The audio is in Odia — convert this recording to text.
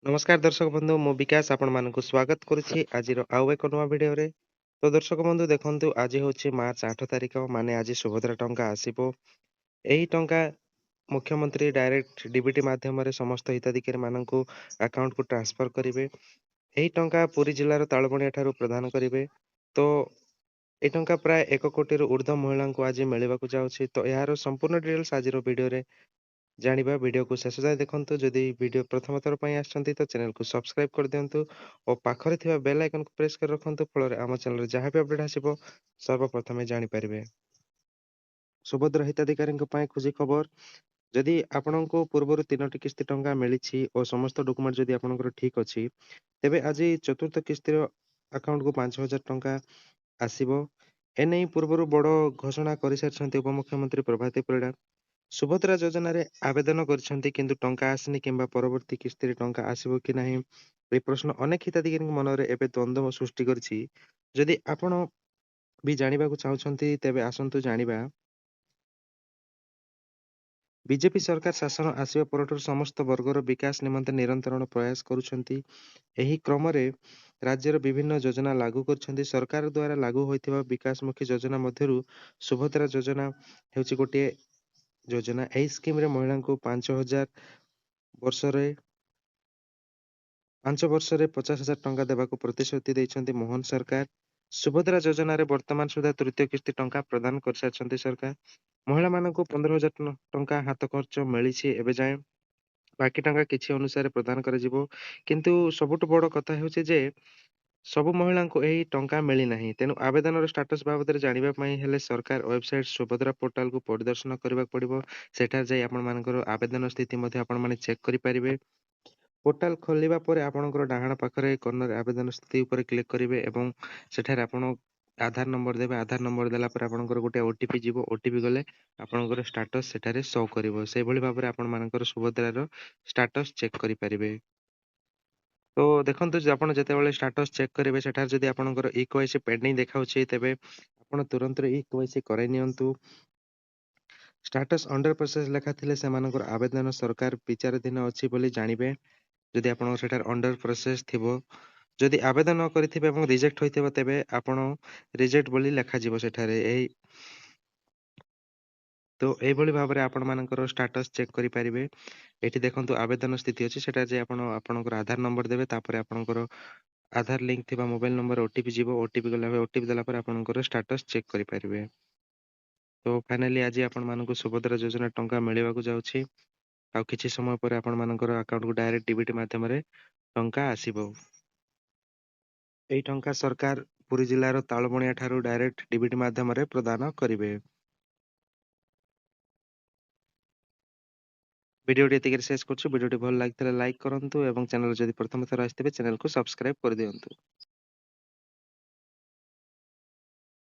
नमस्कार दर्शक बंधु मु विकास आपण मानकु स्वागत करुछि आजिर आउ एक नवा वीडियो रे। तो दर्शक बंधु देखंतु आज होछि मार्च 8 तारिख माने आज सुभद्रा टंका आसीबो। एही टंका मुख्यमंत्री डायरेक्ट डीबीटी माध्यम रे समस्त हिताधिकारी मानकु अकाउंट को ट्रांसफर करिवे। एही टंका पुरी जिल्लार तालबणिया ठारू प्रदान करिवे। तो ए टंका प्राय 1 कोटी रु ऊर्ध्व महिला को आज मिलिबाकु जाउछि। तो यार संपूर्ण डिटेल्स आजिर वीडियो रे जानिबा। वीडियो को शेष जाए देखंतु। जदि वीडियो प्रथम थर पई आछंती तो चैनल को सब्सक्राइब कर दियंतु और पाखरे थिबा बेल आइकन को प्रेस कर रखंतु फଳରେ ଆମ चैनल रे जहां भी अपडेट आसीबो सर्वप्रथमे जानि परिबे। सुभद्रा हिताधिकारीଙ୍କ ପାଇଁ खुशी खबर। जदि आपणको पूर्वरु 3टी किस्ती टंका मिलिछि और समस्त डॉक्यूमेंट जदि आपणकर ठीक अछि तेबे आज चतुर्थ किस्तीर अकाउंट को 5000 टंका आसीबो। एनै पूर्वरु बड़ घोषणा करि सारछन्ती उपमुख्यमंत्री प्रभाती परिडा। सुभद्रा योजना रे आवेदन କରିଛନ୍ତି କିନ୍ତୁ ଟଙ୍କା ଆସିନି କିମ୍ବା ପରବର୍ତ୍ତୀ କିସ୍ତିରେ ଟଙ୍କା ଆସିବ କି ନାହିଁ ଏ ପ୍ରଶ୍ନ ଅନେକ ହିତାଧିକାରୀଙ୍କ ମନରେ ଏବେ ଦ୍ୱନ୍ଦ୍ୱ ସୃଷ୍ଟି କରିଛି। ଯଦି ଆପଣ ବି ଜାଣିବାକୁ ଚାହୁଁଛନ୍ତି ତେବେ ଆସନ୍ତୁ ଜାଣିବା। ବିଜେପି ସରକାର ଶାସନ ଆସିବା ପରଠାରୁ ସମସ୍ତ ବର୍ଗର ବିକାଶ ନିମନ୍ତେ ନିରନ୍ତର ପ୍ରୟାସ କରୁଛନ୍ତି। ଏହି କ୍ରମରେ ରାଜ୍ୟର ବିଭିନ୍ନ ଯୋଜନା ଲାଗୁ କରିଛନ୍ତି। ସରକାର ଦ୍ୱାରା ଲାଗୁ ହୋଇଥିବା ବିକାଶମୁଖୀ ଯୋଜନା ମଧ୍ୟରୁ ସୁଭଦ୍ରା ଯୋଜନା ହେଉଛି ଗୋଟିଏ ଯୋଜନା। ଏହି ସ୍କିମ ରେ ମହିଳାଙ୍କୁ 5000 ବର୍ଷରେ 5 ବର୍ଷରେ 50,000 ଟଙ୍କା ଦେବାକୁ ପ୍ରତିଶ୍ରୁତି ଦେଇଛନ୍ତି ମୋହନ ସରକାର। ସୁଭଦ୍ରା ଯୋଜନାରେ ବର୍ତ୍ତମାନ ସୁଦ୍ଧା ତୃତୀୟ କିସ୍ତି ଟଙ୍କା ପ୍ରଦାନ କରିସାରିଛନ୍ତି ସରକାର। ମହିଳାମାନଙ୍କୁ 15,000 ଟଙ୍କା ହାତ ଖର୍ଚ୍ଚ ମିଳିଛି ଏବେ ଯାଏଁ। ବାକି ଟଙ୍କା କିଛି ଅନୁସାରେ ପ୍ରଦାନ କରାଯିବ। କିନ୍ତୁ ସବୁଠୁ ବଡ଼ କଥା ହେଉଛି ଯେ ସବୁ ମହିଳାଙ୍କୁ ଏହି ଟଙ୍କା ମିଳିନାହିଁ। ତେଣୁ ଆବେଦନର ଷ୍ଟାଟସ ବାବଦରେ ଜାଣିବା ପାଇଁ ହେଲେ ସରକାର ୱେବସାଇଟ୍ ସୁଭଦ୍ରା ପୋର୍ଟାଲକୁ ପରିଦର୍ଶନ କରିବାକୁ ପଡ଼ିବ। ସେଠାରେ ଯାଇ ଆପଣମାନଙ୍କର ଆବେଦନ ସ୍ଥିତି ମଧ୍ୟ ଆପଣମାନେ ଚେକ୍ କରିପାରିବେ। पोर्टाल खोलिबा ପରେ ଆପଣଙ୍କର ଡାହାଣ ପାଖରେ କର୍ଣ୍ଣର ଆବେଦନ ସ୍ଥିତି ଉପରେ କ୍ଲିକ୍ କରିବେ ଏବଂ ସେଠାରେ ଆପଣ ଆଧାର ନମ୍ବର ଦେବେ। ଆଧାର ନମ୍ବର ଦେଲା ପରେ ଆପଣଙ୍କର ଗୋଟେ ଓଟିପି ଯିବ। ଓଟିପି ଗଲେ ଆପଣଙ୍କର ଷ୍ଟାଟସ ସେଠାରେ ଶୋ କରିବ। ସେଇଭଳି ଭାବରେ ଆପଣମାନଙ୍କର ସୁଭଦ୍ରାର ଷ୍ଟାଟସ ଚେକ୍ କରିପାରିବେ। ତ ଦେଖନ୍ତୁ ଯେ ଆପଣ ଯେତେବେଳେ ଷ୍ଟାଟସ ଚେକ୍ କରିବେ ସେଠାରେ ଯଦି ଆପଣଙ୍କର ଇକେୱାଇସି ପେଣ୍ଡିଂ ଦେଖାଉଛି ତେବେ ଆପଣ ତୁରନ୍ତ ଇକେୱାଇସି କରାଇ ନିଅନ୍ତୁ। ଷ୍ଟାଟସ ଅଣ୍ଡର ପ୍ରୋସେସ ଲେଖା ଥିଲେ ସେମାନଙ୍କର ଆବେଦନ ସରକାର ବିଚାରାଧୀନ ଅଛି ବୋଲି ଜାଣିବେ। ଯଦି ଆପଣଙ୍କ ସେଠାରେ ଅଣ୍ଡର ପ୍ରୋସେସ ଥିବ, ଯଦି ଆବେଦନ ନ କରିଥିବେ ଏବଂ ରିଜେକ୍ଟ ହୋଇଥିବ ତେବେ ଆପଣ ରିଜେକ୍ଟ ବୋଲି ଲେଖାଯିବ ସେଠାରେ। ତ ଏଇଭଳି ଭାବରେ ଆପଣମାନଙ୍କର ଷ୍ଟାଟସ ଚେକ୍ କରିପାରିବେ। ଏଠି ଦେଖନ୍ତୁ ଆବେଦନ ସ୍ଥିତି ଅଛି। ସେଟା ଯେ ଆପଣ ଆପଣଙ୍କର ଆଧାର ନମ୍ବର ଦେବେ, ତାପରେ ଆପଣଙ୍କର ଆଧାର ଲିଙ୍କ ଥିବା ମୋବାଇଲ ନମ୍ବର ଓଟିପି ଯିବ। ଓଟିପି ଗଲା ପରେ ଓଟିପି ଦେଲା ପରେ ଆପଣଙ୍କର ଷ୍ଟାଟସ ଚେକ୍ କରିପାରିବେ। ତ ଫାଇନାଲି ଆଜି ଆପଣମାନଙ୍କୁ ସୁଭଦ୍ରା ଯୋଜନା ଟଙ୍କା ମିଳିବାକୁ ଯାଉଛି। ଆଉ କିଛି ସମୟ ପରେ ଆପଣମାନଙ୍କର ଆକାଉଣ୍ଟକୁ ଡାଇରେକ୍ଟ ଡିବିଟି ମାଧ୍ୟମରେ ଟଙ୍କା ଆସିବ। ଏହି ଟଙ୍କା ସରକାର ପୁରୀ ଜିଲ୍ଲାର ତାଳବଣିଆ ଠାରୁ ଡାଇରେକ୍ଟ ଡିବିଟି ମାଧ୍ୟମରେ ପ୍ରଦାନ କରିବେ। ଭିଡ଼ିଓଟି ଏତିକିରେ ଶେଷ କରୁଛୁ। ଭିଡ଼ିଓଟି ଭଲ ଲାଗିଥିଲେ ଲାଇକ୍ କରନ୍ତୁ ଏବଂ ଚ୍ୟାନେଲ ଯଦି ପ୍ରଥମ ଥର ଆସିଥିବେ ଚ୍ୟାନେଲକୁ ସବସ୍କ୍ରାଇବ କରିଦିଅନ୍ତୁ।